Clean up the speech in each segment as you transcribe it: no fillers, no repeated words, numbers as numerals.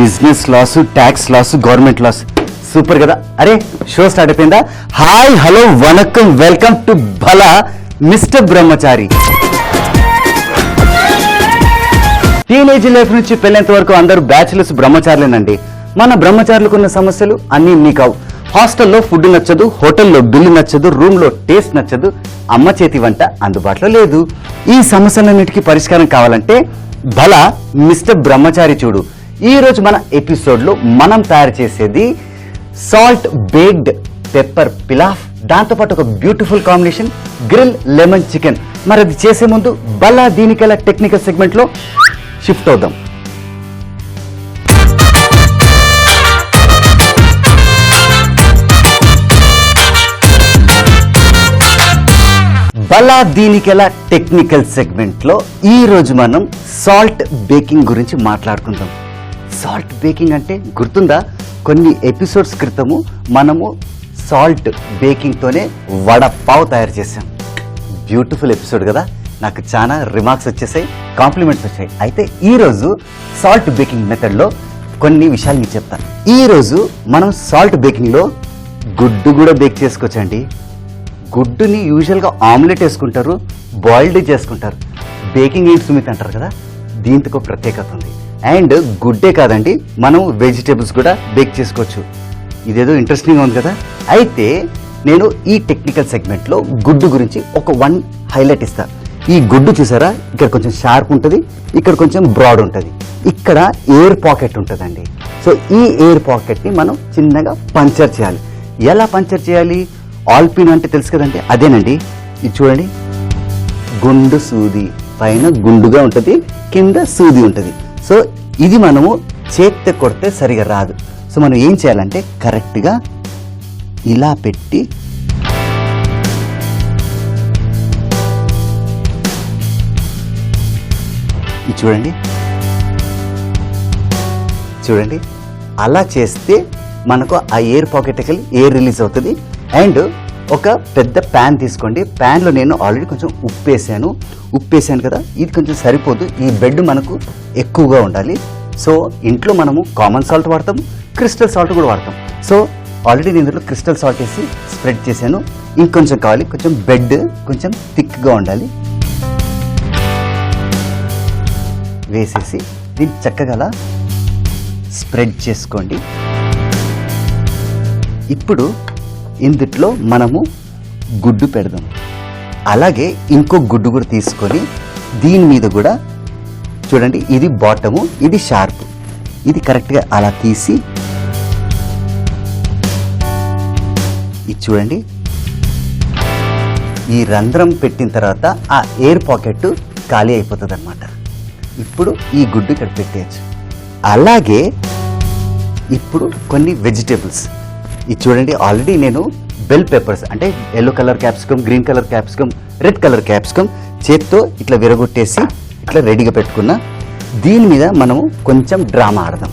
Business loss, tax loss, government loss. Super కదా. అరే show start అయిపోయిందా? Hi, hello, vanakkam, welcome to Bhala mister Brahmachari. Teenage life నుంచి పెళ్ళేంత వరకు అందరూ బ్యాచులర్స్ బ్రహ్మచారులేనండి. మన బ్రహ్మచారులకు ఉన్న సమస్యలు అన్నీ మీకావు. హాస్టల్లో ఫుడ్ నచ్చదు, హోటల్లో బిల్లు నచ్చదు, రూమ్ లో టేస్ట్ నచ్చదు, అమ్మ చేతి వంట అందుబాటులో లేదు. ఈ సమస్యలన్నిటికీ పరిష్కారం కావాలంటే భలా మిస్టర్ బ్రహ్మచారి చూడు. ఈ రోజు మన ఎపిసోడ్ లో మనం తయారు చేసేది సాల్ట్ బేక్డ్ పెప్పర్ పిలాఫ్, దాంతోపాటు ఒక beautiful combination grill lemon chicken. మరి అది చేసే ముందు భలా దీనికలా టెక్నికల్ సెగ్మెంట్ లో షిఫ్ట్ అవుదాం. భలా దీనికెలా టెక్నికల్ సెగ్మెంట్ లో ఈ రోజు మనం సాల్ట్ బేకింగ్ గురించి మాట్లాడుకుందాం. సాల్ట్ బేకింగ్ అంటే గుర్తుందా? కొన్ని ఎపిసోడ్స్ క్రితము మనము సాల్ట్ బేకింగ్ తోనే వడ పావ్ తయారు చేసాం. బ్యూటిఫుల్ ఎపిసోడ్ కదా. నాకు చాలా రిమార్క్స్ వచ్చేసాయి, కాంప్లిమెంట్స్ వచ్చాయి. అయితే ఈ రోజు సాల్ట్ బేకింగ్ మెథడ్ లో కొన్ని విషయాలు మీకు చెప్తాను. ఈ రోజు మనం సాల్ట్ బేకింగ్ లో గుడ్డు కూడా బేక్ చేసుకోవచ్చండి. గుడ్డుని యూజువల్గా ఆమ్లెట్ వేసుకుంటారు, బాయిల్డ్ చేసుకుంటారు. బేకింగ్ ఏంటి సుమిత్ అంటారు కదా, దీంతో ప్రత్యేకత ఉంది. అండ్ గుడ్డే కాదండి, మనం వెజిటేబుల్స్ కూడా బేక్ చేసుకోవచ్చు. ఇదేదో ఇంట్రెస్టింగ్గా ఉంది కదా. అయితే నేను ఈ టెక్నికల్ సెగ్మెంట్లో గుడ్డు గురించి ఒక వన్ హైలైట్ ఇస్తాను. ఈ గుడ్డు చూసారా, ఇక్కడ కొంచెం షార్ప్ ఉంటుంది, ఇక్కడ కొంచెం బ్రాడ్ ఉంటుంది, ఇక్కడ ఎయిర్ పాకెట్ ఉంటుందండి. సో ఈ ఎయిర్ పాకెట్ని మనం చిన్నగా పంచర్ చేయాలి. ఎలా పంచర్ చేయాలి? ఆల్పిన్ అంటే తెలుసు కదండి, అదేనండి. ఇది చూడండి, గుండు సూది, పైన గుండుగా ఉంటుంది, కింద సూది ఉంటుంది. సో ఇది మనము చేత్తో కొడితే సరిగా రాదు. సో మనం ఏం చేయాలంటే కరెక్ట్గా ఇలా పెట్టి ఇది చూడండి చూడండి అలా చేస్తే మనకు ఆ ఎయిర్ పాకెట్కి వెళ్ళి ఎయిర్ రిలీజ్ అవుతుంది. అండ్ ఒక పెద్ద ప్యాన్ తీసుకోండి. ప్యాన్లో నేను ఆల్రెడీ కొంచెం ఉప్పు వేసాను కదా, ఇది కొంచెం సరిపోదు. ఈ బెడ్ మనకు ఎక్కువగా ఉండాలి. సో ఇంట్లో మనము కామన్ సాల్ట్ వాడతాం, క్రిస్టల్ సాల్ట్ కూడా వాడతాం. సో ఆల్రెడీ నేను ఇందులో క్రిస్టల్ సాల్ట్ వేసి స్ప్రెడ్ చేశాను. ఇంకొంచెం కావాలి, కొంచెం బెడ్ కొంచెం థిక్గా ఉండాలి. వేసేసి దీన్ని చక్కగా అలా స్ప్రెడ్ చేసుకోండి. ఇప్పుడు ఇందులో మనము గుడ్డు పెడదాం. అలాగే ఇంకో గుడ్డు కూడా తీసుకొని దీని మీద కూడా చూడండి, ఇది బాటము, ఇది షార్ప్, ఇది కరెక్ట్గా అలా తీసి ఇది చూడండి, ఈ రంధ్రం పెట్టిన తర్వాత ఆ ఎయిర్ పాకెట్ ఖాళీ అయిపోతుంది అన్నమాట. ఇప్పుడు ఈ గుడ్డు ఇక్కడ పెట్టేయచ్చు. అలాగే ఇప్పుడు కొన్ని వెజిటేబుల్స్, ఇది చూడండి, ఆల్రెడీ నేను బెల్ పెప్పర్స్ అంటే yellow colour capsicum, green colour capsicum, red colour capsicum చేత్తో ఇట్లా విరగొట్టేసి ఇట్లా రెడీగా పెట్టుకున్నా. దీని మీద మనము కొంచెం డ్రామా ఆడదాం.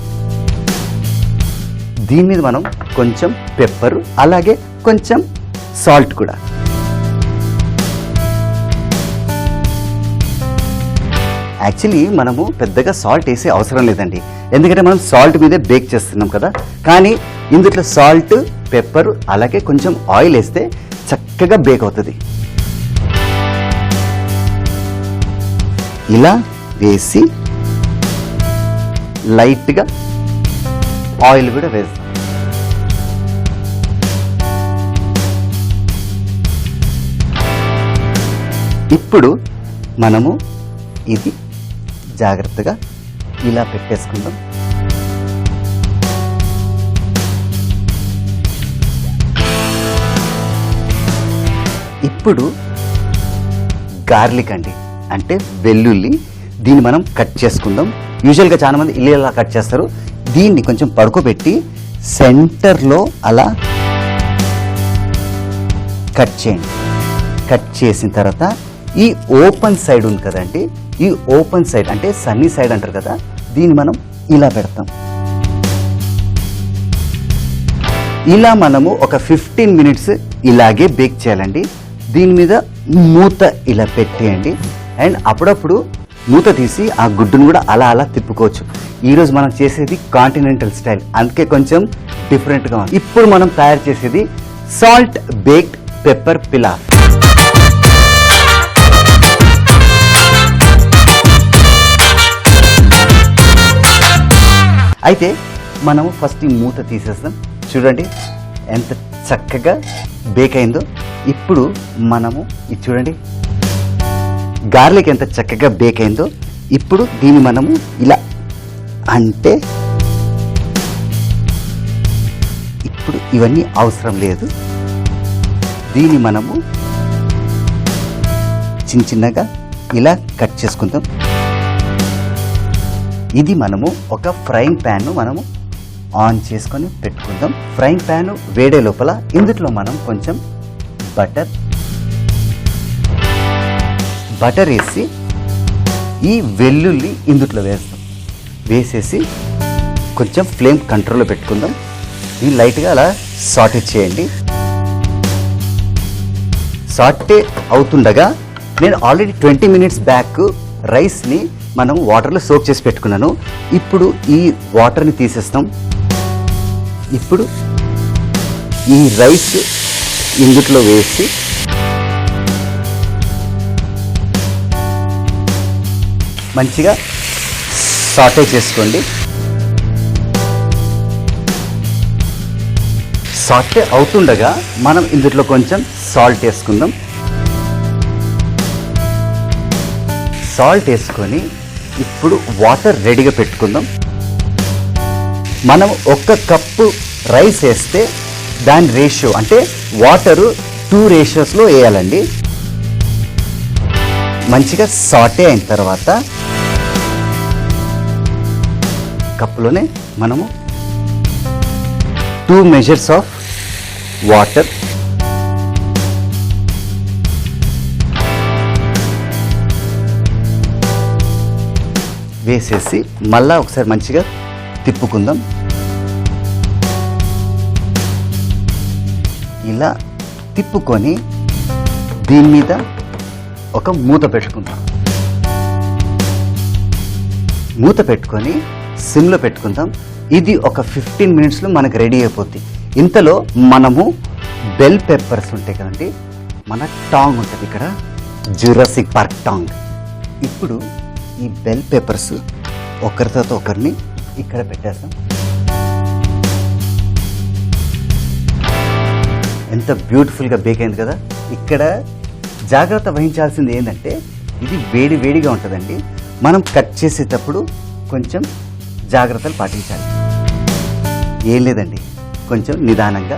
దీని మీద మనం కొంచెం పెప్పరు, అలాగే కొంచెం సాల్ట్ కూడా. యాక్చువల్లీ మనము పెద్దగా సాల్ట్ వేసే అవసరం లేదండి, ఎందుకంటే మనం సాల్ట్ మీదే బేక్ చేస్తున్నాం కదా. కానీ ఇందులో సాల్ట్, పెప్పర్, అలాగే కొంచెం ఆయిల్ వేస్తే చక్కగా బేక్ అవుతుంది. ఇలా వేసి లైట్గా ఆయిల్ కూడా వేస్తాం. ఇప్పుడు మనము ఇది జాగ్రత్తగా ఇలా పెట్టేసుకుందాం. ఇప్పుడు గార్లిక్ అండి, అంటే వెల్లుల్లి, దీన్ని మనం కట్ చేసుకుందాం. యూజువల్గా చాలా మంది ఇలా కట్ చేస్తారు. దీన్ని కొంచెం పడుకోబెట్టి సెంటర్లో అలా కట్ చేయండి. కట్ చేసిన తర్వాత ఈ ఓపెన్ సైడ్ ఉంది కదండి, ఈ ఓపెన్ సైడ్ అంటే సన్నీ సైడ్ అంటారు కదా, దీన్ని మనం ఇలా పెడతాం. ఇలా మనము ఒక 15 మినిట్స్ ఇలాగే బేక్ చేయాలండి. దీని మీద మూత ఇలా పెట్టేయండి. అండ్ అప్పుడప్పుడు మూత తీసి ఆ గుడ్డును కూడా అలా అలా తిప్పుకోవచ్చు. ఈరోజు మనం చేసేది కాంటినెంటల్ స్టైల్, అందుకే కొంచెం డిఫరెంట్గా ఉంది. ఇప్పుడు మనం తయారు చేసేది సాల్ట్ బేక్డ్ పెప్పర్ పిలాఫ్. అయితే మనము ఫస్ట్ ఈ మూత తీసేస్తాం. చూడండి ఎంత చక్కగా బేక్ అయిందో. ఇప్పుడు మనము ఇది చూడండి, గార్లిక్ ఎంత చక్కగా బేక్ అయిందో. ఇప్పుడు దీన్ని మనము ఇలా అంటే ఇప్పుడు ఇవన్నీ అవసరం లేదు. దీన్ని మనము చిన్న చిన్నగా ఇలా కట్ చేసుకుందాం. ఇది మనము ఒక ఫ్రైయింగ్ ప్యాన్ను మనము ఆన్ చేసుకొని పెట్టుకుందాం. ఫ్రైయింగ్ ప్యాన్ వేడే లోపల ఇందులో మనం కొంచెం బటర్ వేసి ఈ వెల్లుల్లి ఇందులో వేస్తాం. వేసేసి కొంచెం ఫ్లేమ్ కంట్రోల్లో పెట్టుకుందాం. ఇది లైట్గా అలా సాటే చేయండి. సాటే అవుతుండగా నేను ఆల్రెడీ 20 minutes బ్యాక్ రైస్ని మనం వాటర్లో సోక్ చేసి పెట్టుకున్నాను. ఇప్పుడు ఈ వాటర్ని తీసేస్తాం. ఇప్పుడు ఈ రైస్ ఇందులో వేసి మంచిగా సాటే చేసుకోండి. సాటే అవుతుండగా మనం ఇందులో కొంచెం సాల్ట్ వేసుకుందాం. సాల్ట్ వేసుకొని ఇప్పుడు వాటర్ రెడీగా పెట్టుకుందాం. మనం 1 కప్పు రైస్ వేస్తే దాని రేషియో అంటే వాటరు 2 రేషియోస్లో వేయాలండి. మంచిగా సాటే అయిన తర్వాత కప్పులోనే మనము 2 measures ఆఫ్ వాటర్ వేసేసి మళ్ళా ఒకసారి మంచిగా తిప్పుకుందాం. ఇలా తిప్పుకొని దీని మీద ఒక మూత పెట్టుకుందాం. మూత పెట్టుకొని సిమ్లో పెట్టుకుందాం. ఇది ఒక 15 minutesలో మనకు రెడీ అయిపోద్ది. ఇంతలో మనము బెల్ పెప్పర్స్ ఉంటాయి కదండి, మన టాంగ్ ఉంటుంది ఇక్కడ, జురాసిక్ పార్క్ టాంగ్. ఇప్పుడు ఈ బెల్ పెప్పర్స్ ఒకరి తర్వాత ఒకరిని ఇక్కడ పెట్టేస్తాం. ఎంత బ్యూటిఫుల్గా బేక్ అయింది కదా. ఇక్కడ జాగ్రత్త వహించాల్సింది ఏంటంటే ఇది వేడిగా ఉంటుందండి. మనం కట్ చేసేటప్పుడు కొంచెం జాగ్రత్తలు పాటించాలి. ఏం లేదండి, కొంచెం నిదానంగా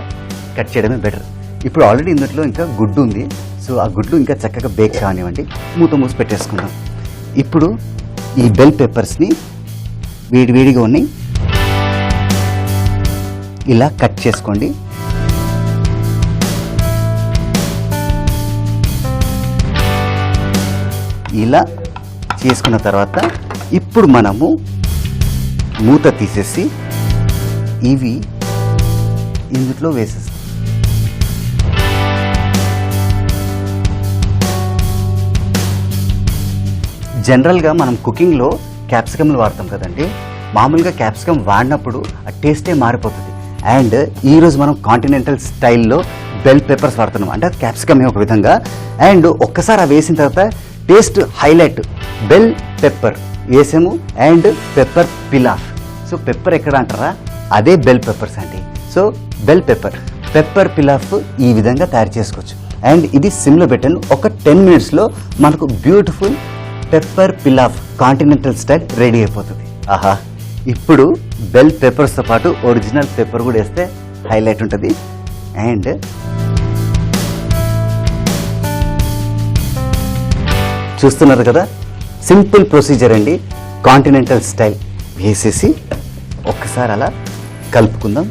కట్ చేయడమే బెటర్. ఇప్పుడు ఆల్రెడీ ఇందులో ఇంకా గుడ్డు ఉంది, సో ఆ గుడ్డు ఇంకా చక్కగా బేక్ కానివ్వండి. మూత మూసి పెట్టేసుకుందాం. ఇప్పుడు ఈ బెల్ పెప్పర్స్ని వేడిగా ఉన్నాయి ఇలా కట్ చేసుకోండి. ఇలా చేసుకున్న తర్వాత ఇప్పుడు మనము మూత తీసేసి ఇవి ఇందులో వేసేస్తాం. జనరల్గా మనం కుకింగ్లో క్యాప్సికమ్లు వాడతాం కదండి. మామూలుగా క్యాప్సికమ్ వాడినప్పుడు ఆ టేస్టే మారిపోతుంది. అండ్ ఈరోజు మనం కాంటినెంటల్ స్టైల్లో బెల్ పెప్పర్స్ వాడుతున్నాం, అంటే క్యాప్సికమ్ ఒక విధంగా. అండ్ ఒక్కసారి అవి వేసిన తర్వాత టేస్ట్ హైలైట్. బెల్ పెప్పర్ వేసాము and pepper pilaf. So pepper ఎక్కడ అంటారా, అదే బెల్ పెప్పర్స్ అండి. సో బెల్ పెప్పర్ పిలాఫ్ ఈ విధంగా తయారు చేసుకోవచ్చు. అండ్ ఇది సిమ్లో పెట్టాను. ఒక 10 minutesలో మనకు beautiful pepper pilaf continental style ready అయిపోతుంది. ఆహా, ఇప్పుడు బెల్ పెప్పర్స్తో పాటు ఒరిజినల్ పెప్పర్ కూడా వేస్తే హైలైట్ ఉంటుంది. అండ్ చూస్తున్నారు కదా, సింపుల్ ప్రొసీజర్ అండి, కాంటినెంటల్ స్టైల్. వేసేసి ఒక్కసారి అలా కలుపుకుందాం.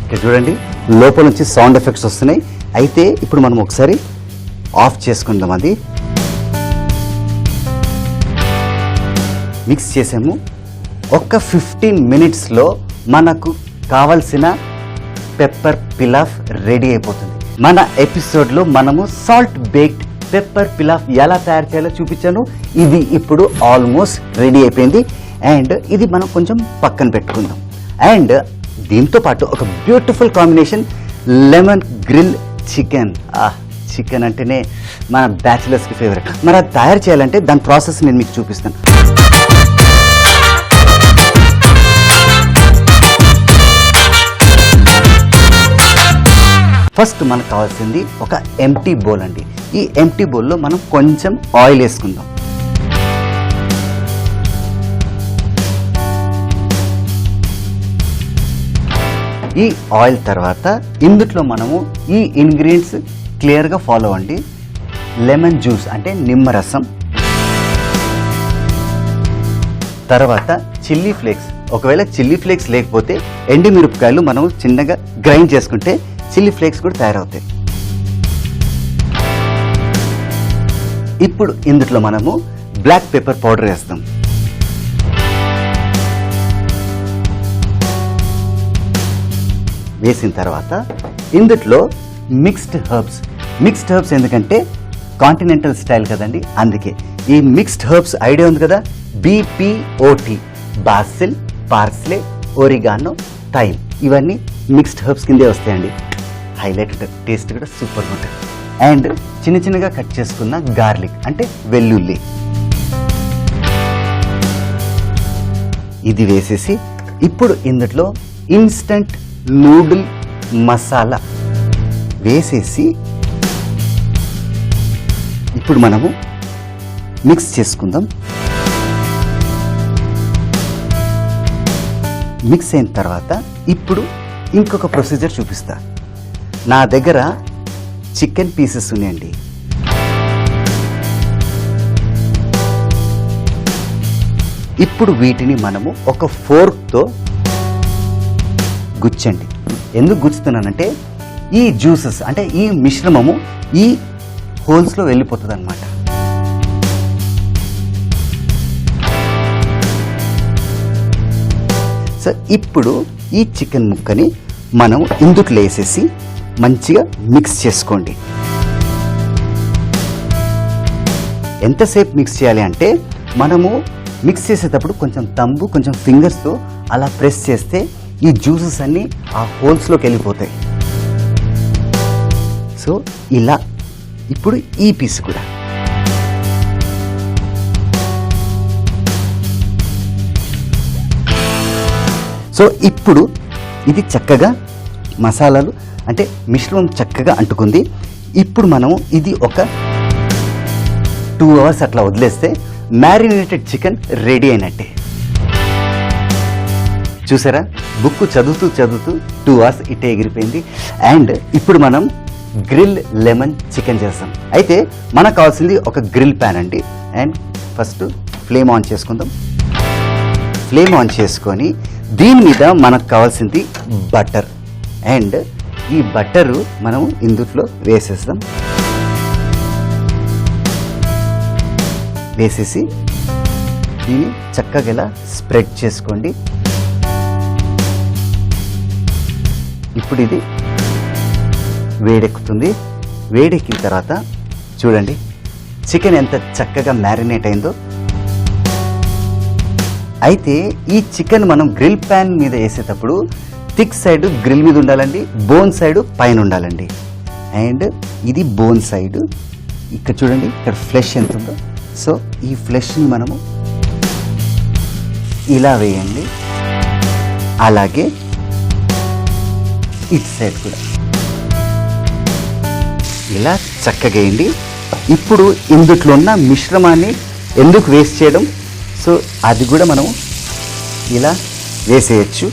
ఇక్కడ చూడండి లోపల నుంచి సౌండ్ ఎఫెక్ట్స్ వస్తున్నాయి. అయితే ఇప్పుడు మనం ఒకసారి ఆఫ్ చేసుకుందాం. అది మిక్స్ చేసాము. ఒక 15 minutesలో మనకు కావలసిన పెప్పర్ పిలాఫ్ రెడీ అయిపోతుంది. మన ఎపిసోడ్లో మనము సాల్ట్ బేక్డ్ పెప్పర్ పిలాఫ్ ఎలా తయారు చేయాలో చూపించాను. ఇది ఇప్పుడు ఆల్మోస్ట్ రెడీ అయిపోయింది. అండ్ ఇది మనం కొంచెం పక్కన పెట్టుకుందాం. అండ్ దీంతో పాటు ఒక beautiful combination lemon grill chicken. Chicken అంటేనే మన బ్యాచిలర్స్కి ఫేవరెట్. మరి అది తయారు చేయాలంటే దాని ప్రాసెస్ నేను మీకు చూపిస్తాను. ఫస్ట్ మనకు కావాల్సింది ఒక ఎంప్టీ బౌల్ అండి. ఈ ఎంప్టీ బౌల్లో మనం కొంచెం ఆయిల్ వేసుకుందాం. ఈ ఆయిల్ తర్వాత ఇందులో మనము ఈ ఇంగ్రీడియంట్స్ క్లియర్గా ఫాలో అవ్వండి. లెమన్ జ్యూస్ అంటే నిమ్మరసం, తర్వాత చిల్లీ ఫ్లేక్స్. ఒకవేళ చిల్లీ ఫ్లేక్స్ లేకపోతే ఎండి మిరపకాయలు మనం చిన్నగా గ్రైండ్ చేసుకుంటే చిల్లీ ఫ్లేక్స్ కూడా తయారవుతాయి. ఇప్పుడు ఇందులో మనము బ్లాక్ పెప్పర్ పౌడర్ వేస్తాం. వేసిన తర్వాత ఇందులో మిక్స్డ్ హర్బ్స్ ఎందుకంటే కాంటినెంటల్ స్టైల్ కదండి, అందుకే ఈ మిక్స్డ్ హర్బ్స్ ఐడియా ఉంది కదా, BPOT, Basil, parsley, oregano, thyme. ఇవన్నీ మిక్స్డ్ హర్బ్స్ కిందే వస్తాయండి. హైలైట్ ఉంటుంది, టేస్ట్ కూడా సూపర్గా ఉంటుంది. అండ్ చిన్న చిన్నగా కట్ చేసుకున్న గార్లిక్ అంటే వెల్లుల్లి, ఇది వేసేసి ఇప్పుడు ఇందులో ఇన్స్టంట్ నూడిల్ మసాలా వేసేసి ఇప్పుడు మనము మిక్స్ చేసుకుందాం. మిక్స్ అయిన తర్వాత ఇప్పుడు ఇంకొక ప్రొసీజర్ చూపిస్తా. నా దగ్గర చికెన్ పీసెస్ ఉన్నాయండి. ఇప్పుడు వీటిని మనము ఒక ఫోర్క్తో గుచ్చండి. ఎందుకు గుచ్చుతున్నానంటే ఈ జ్యూసెస్ అంటే ఈ మిశ్రమము ఈ హోల్స్లో వెళ్ళిపోతుంది అన్నమాట. సో ఇప్పుడు ఈ చికెన్ ముక్కని మనం ఇందులో వేసేసి మంచిగా మిక్స్ చేసుకోండి. ఎంతసేపు మిక్స్ చేయాలి అంటే మనము మిక్స్ చేసేటప్పుడు కొంచెం తంబు కొంచెం ఫింగర్స్తో అలా ప్రెస్ చేస్తే ఈ జ్యూసెస్ అన్నీ ఆ హోల్స్లోకి వెళ్ళిపోతాయి. సో ఇలా ఇప్పుడు ఈ పీస్ కూడా సో ఇప్పుడు ఇది చక్కగా మసాలాలు అంటే మిశ్రమం చక్కగా అంటుకుంది. ఇప్పుడు మనము ఇది ఒక 2 hours అట్లా వదిలేస్తే మ్యారినేటెడ్ చికెన్ రెడీ అయినట్టే. చూసారా, బుక్ చదువుతూ 2 hours ఇట్టే ఎగిరిపోయింది. అండ్ ఇప్పుడు మనం గ్రిల్ లెమన్ చికెన్ చేస్తాం. అయితే మనకు కావాల్సింది ఒక గ్రిల్ ప్యాన్ అండి. అండ్ ఫస్ట్ ఫ్లేమ్ ఆన్ చేసుకుందాం. ఫ్లేమ్ ఆన్ చేసుకొని దీని మీద మనకు కావాల్సింది బటర్. అండ్ ఈ బటరు మనం ఇందులో వేసేస్తాం. వేసేసి దీన్ని చక్కగా ఇలా స్ప్రెడ్ చేసుకోండి. ఇప్పుడు ఇది వేడెక్కుతుంది. వేడెక్కిన తర్వాత చూడండి చికెన్ ఎంత చక్కగా మ్యారినేట్ అయిందో. అయితే ఈ చికెన్ మనం గ్రిల్ ప్యాన్ మీద వేసేటప్పుడు థిక్ సైడ్ గ్రిల్ మీద ఉండాలండి, బోన్ సైడ్ పైన ఉండాలండి. అండ్ ఇది బోన్ సైడ్. ఇక్కడ చూడండి ఇక్కడ ఫ్లెష్ ఎంత ఉందో. సో ఈ ఫ్లెష్ని మనము ఇలా వేయండి. అలాగే ఇటు సైడ్ కూడా ఇలా చక్కగా వేయండి. ఇప్పుడు ఇందులో ఉన్న మిశ్రమాన్ని ఎందుకు వేస్ట్ చేయడం, సో అది కూడా మనం ఇలా వేసేయచ్చు.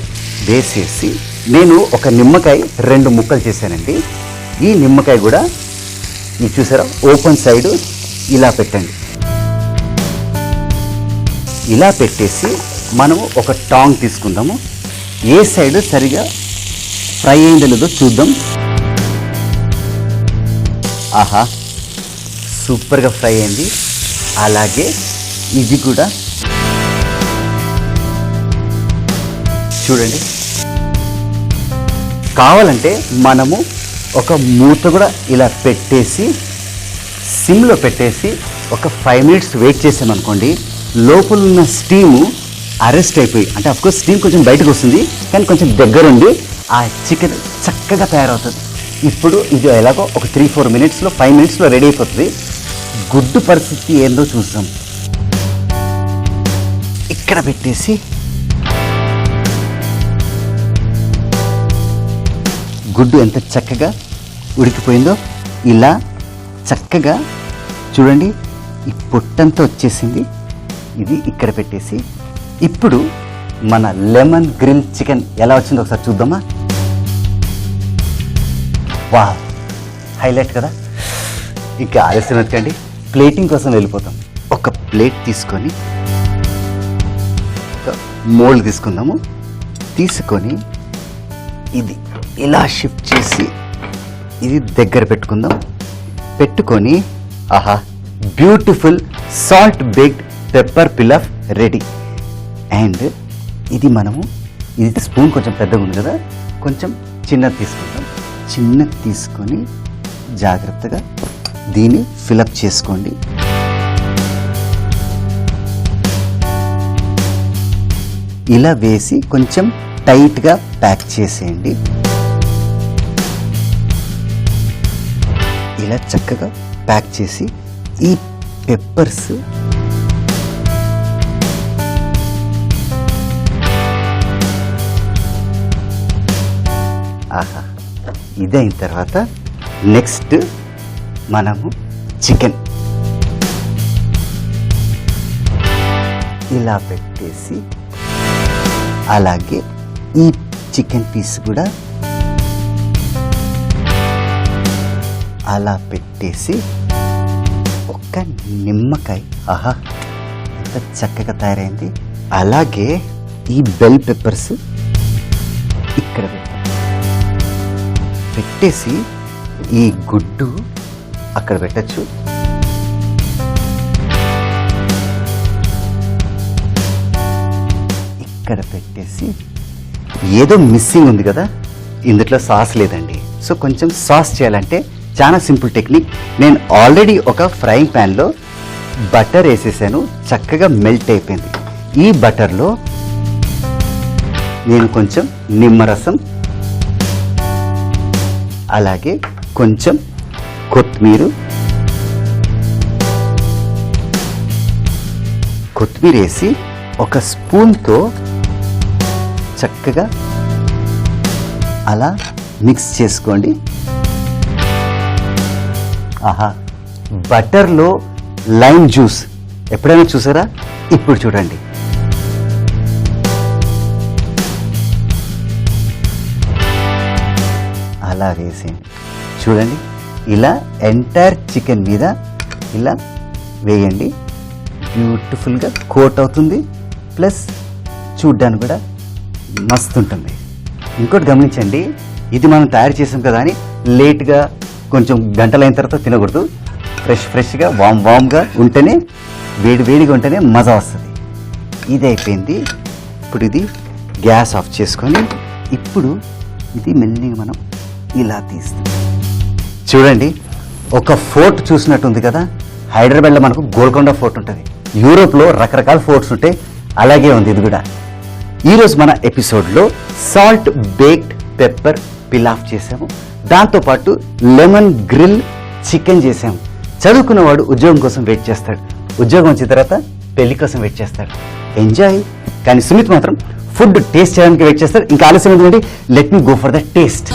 వేసేసి నేను ఒక నిమ్మకాయ 2 ముక్కలు చేశానండి. ఈ నిమ్మకాయ కూడా మీరు చూసారా ఓపెన్ సైడ్ ఇలా పెట్టండి. ఇలా పెట్టేసి మనము ఒక టాంగ్ తీసుకుందాము. ఏ సైడ్ సరిగా ఫ్రై అయిందో లేదో చూద్దాం. ఆహా, సూపర్గా ఫ్రై అయింది. అలాగే ఇది కూడా చూడండి. కావాలంటే మనము ఒక మూత కూడా ఇలా పెట్టేసి సిమ్లో పెట్టేసి ఒక 5 మినిట్స్ వెయిట్ చేసామనుకోండి, లోపల ఉన్న స్టీము అరెస్ట్ అయిపోయి, అంటే అఫ్కోర్స్ స్టీమ్ కొంచెం బయటకు వస్తుంది కానీ కొంచెం దగ్గరుండి ఆ చికెన్ చక్కగా తయారవుతుంది. ఇప్పుడు ఇది ఎలాగో ఒక 3-4 మినిట్స్లో 5 మినిట్స్లో రెడీ అయిపోతుంది. గుడ్డు పరిస్థితి ఏందో చూద్దాం. ఇక్కడ పెట్టేసి గుడ్డు ఎంత చక్కగా ఉడికిపోయిందో, ఇలా చక్కగా చూడండి ఈ పొట్టంతా వచ్చేసింది. ఇది ఇక్కడ పెట్టేసి ఇప్పుడు మన లెమన్ గ్రిల్ చికెన్ ఎలా వచ్చిందో ఒకసారి చూద్దామా. వా, హైలైట్ కదా. ఇంకా ఆలస్యం ఎందుకండి, ప్లేటింగ్ కోసం వెళ్ళిపోతాం. ఒక ప్లేట్ తీసుకొని ఒక మోల్డ్ తీసుకుందాము. తీసుకొని ఇది ఇలా షిఫ్ట్ చేసి ఇది దగ్గర పెట్టుకుందాం. పెట్టుకొని ఆహా, beautiful salt baked pepper pilaf ready. And ఇది మనము, ఇది స్పూన్ కొంచెం పెద్దగా ఉంది కదా, కొంచెం చిన్నది తీసుకుంటాం. చిన్నది తీసుకొని జాగ్రత్తగా దీన్ని ఫిలప్ చేసుకోండి. ఇలా వేసి కొంచెం టైట్గా ప్యాక్ చేసేయండి. ఇలా చక్కగా ప్యాక్ చేసి ఈ పెప్పర్స్ ఆహా, ఇదైన తర్వాత నెక్స్ట్ మనము చికెన్ ఇలా పెట్టేసి, అలాగే ఈ చికెన్ పీస్ కూడా అలా పెట్టేసి ఒక్క నిమ్మకాయ, ఆహా ఎంత చక్కగా తయారైంది. అలాగే ఈ బెల్ పెప్పర్స్ ఇక్కడ పెట్టేసి ఈ గుడ్డు అక్కడ పెట్టచ్చు. ఇక్కడ పెట్టేసి ఏదో మిస్సింగ్ ఉంది కదా, ఇందులో సాస్ లేదండి. సో కొంచెం సాస్ చేయాలంటే చాలా సింపుల్ టెక్నిక్. నేను ఆల్రెడీ ఒక ఫ్రైయింగ్ ప్యాన్లో బటర్ వేసేసాను, చక్కగా మెల్ట్ అయిపోయింది. ఈ బటర్లో నేను కొంచెం నిమ్మరసం, అలాగే కొంచెం కొత్తిమీర వేసి ఒక స్పూన్తో చక్కగా అలా మిక్స్ చేసుకోండి. ఆహా, బటర్లో లైమ్ జ్యూస్ ఎప్పుడైనా చూసారా? ఇప్పుడు చూడండి. అలా వేసేయండి. చూడండి, ఇలా ఎంటైర్ చికెన్ మీద ఇలా వేయండి. బ్యూటిఫుల్గా కోట్ అవుతుంది, ప్లస్ చూడ్డానికి కూడా మస్తు ఉంటుంది. ఇంకోటి గమనించండి, ఇది మనం తయారు చేసాం కదా అని లేట్గా కొంచెం గంటలైన తర్వాత తినకూడదు. ఫ్రెష్గా వామ్గా ఉంటేనే, వేడిగా ఉంటేనే మజా వస్తుంది. ఇది అయిపోయింది. ఇప్పుడు ఇది గ్యాస్ ఆఫ్ చేసుకొని ఇప్పుడు ఇది మెల్లిగా మనం ఇలా తీస్తాం. చూడండి, ఒక ఫోర్ట్ చూసినట్టుంది కదా. హైదరాబాద్లో మనకు గోల్కొండ ఫోర్ట్ ఉంటుంది, యూరోప్లో రకరకాల ఫోర్ట్స్ ఉంటాయి, అలాగే ఉంది ఇది కూడా. ఈరోజు మన ఎపిసోడ్లో సాల్ట్ బేక్డ్ పెప్పర్ పిలాఫ్ చేసాము, దాంతోపాటు లెమన్ గ్రిల్ చికెన్ చేసాము. చదువుకున్నవాడు ఉద్యోగం కోసం వెయిట్ చేస్తాడు, ఉద్యోగం వచ్చిన తర్వాత పెళ్లి కోసం వెయిట్ చేస్తాడు. ఎంజాయ్. కానీ సుమిత్ మాత్రం ఫుడ్ టేస్ట్ చేయడానికి వెయిట్ చేస్తాడు. ఇంకా ఆలస్యం ఎందుకంటే let me go for the taste.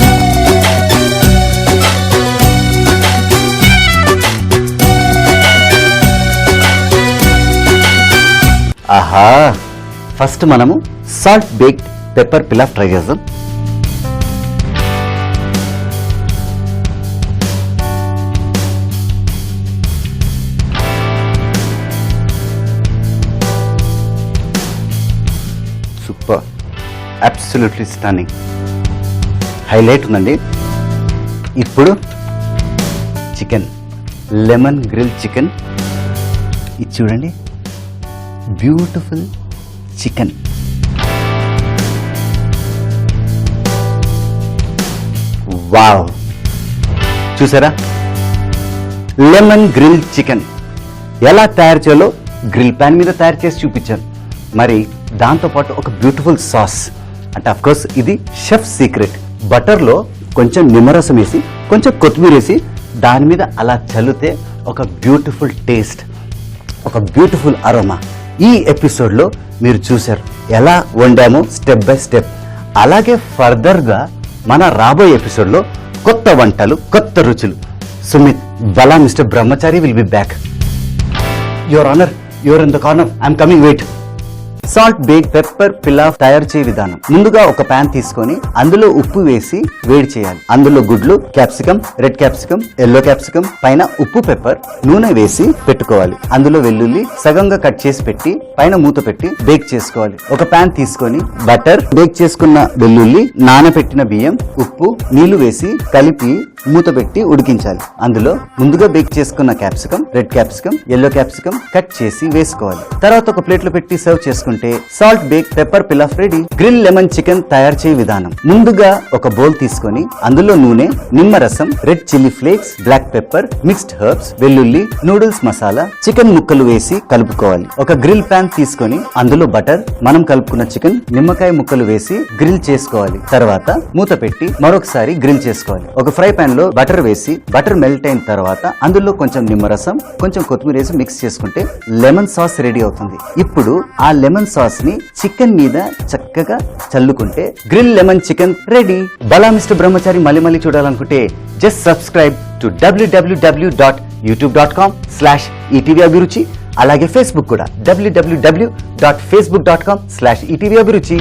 ఆహా, ఫస్ట్ మనము salt baked pepper pilaf try చేద్దాం. సూపర్, అబ్సల్యూట్లీ స్టన్నింగ్, హైలైట్ ఉందండి. ఇప్పుడు చికెన్, లెమన్ గ్రిల్ చికెన్, ఇది చూడండి, బ్యూటిఫుల్ చికెన్. వావ్, చూసారా? లెమన్ గ్రిల్ చికెన్ ఎలా తయారు చేయాలో గ్రిల్ ప్యాన్ మీద తయారు చేసి చూపించాను. మరి దాంతోపాటు ఒక బ్యూటిఫుల్ సాస్ అంటే అఫ్ కోర్స్ ఇది షెఫ్ సీక్రెట్. బటర్లో కొంచెం నిమ్మరసం వేసి కొంచెం కొత్తిమీర వేసి దాని మీద అలా చల్లితే ఒక బ్యూటిఫుల్ టేస్ట్, ఒక బ్యూటిఫుల్ అరోమా. ఈ ఎపిసోడ్లో మీరు చూశారు ఎలా వండామో స్టెప్ బై స్టెప్. అలాగే ఫర్దర్గా మన రాబోయే ఎపిసోడ్లో కొత్త వంటలు, కొత్త రుచులు. సుమిత్ బలా mister Brahmachari will be back. Your honour, you're in the corner, I'm coming, wait. Salt bake pepper pilaf తయారు చేయ విధానం. ముందుగా ఒక ప్యాన్ తీసుకొని అందులో ఉప్పు వేసి వేడి చేయాలి. అందులో గుడ్లు, capsicum, red capsicum, yellow capsicum, పైన ఉప్పు, పెప్పర్, నూనె వేసి పెట్టుకోవాలి. అందులో వెల్లుల్లి సగంగా కట్ చేసి పెట్టి పైన మూత పెట్టి బేక్ చేసుకోవాలి. ఒక ప్యాన్ తీసుకొని బటర్, బేక్ చేసుకున్న వెల్లుల్లి, నానబెట్టిన బియ్యం, ఉప్పు, నీళ్లు వేసి కలిపి మూత పెట్టి ఉడికించాలి. అందులో ముందుగా బేక్ చేసుకున్న capsicum, red capsicum, yellow capsicum cut చేసి వేసుకోవాలి. తర్వాత ఒక ప్లేట్ లో పెట్టి సర్వ్ చేసుకుంటే salt bake pepper pilaf ready. Grill lemon chicken తయారు చేయ విధానం. ముందుగా ఒక బౌల్ తీసుకొని అందులో నూనె, నిమ్మరసం, red chilli flakes, black pepper, mixed herbs, వెల్లుల్లి, నూడిల్స్ మసాలా, చికెన్ ముక్కలు వేసి కలుపుకోవాలి. ఒక గ్రిల్ ప్యాన్ తీసుకొని అందులో బటర్, మనం కలుపుకున్న చికెన్, నిమ్మకాయ ముక్కలు వేసి గ్రిల్ చేసుకోవాలి. తర్వాత మూత పెట్టి మరొకసారి గ్రిల్ చేసుకోవాలి. ఒక ఫ్రై ప్యాన్ లో బటర్ వేసి బటర్ మెల్ట్ అయిన తర్వాత అందులో కొంచెం నిమ్మరసం, కొంచెం కొత్తిమీర వేసి మిక్స్ చేసుకుంటే లెమన్ సాస్ రెడీ అవుతుంది. ఇప్పుడు ఆ లెమన్ సాస్ ని చికెన్ మీద చక్కగా చల్లుకుంటే గ్రిల్ లెమన్ చికెన్ రెడీ. బలా మిస్టర్ బ్రహ్మచారి మళ్ళీ చూడాలనుకుంటే జస్ట్ సబ్స్క్రైబ్ టు www.youtube.com/etvabhiruchi. అలాగే ఫేస్బుక్ కూడా www.facebook.com/etvabhiruchi.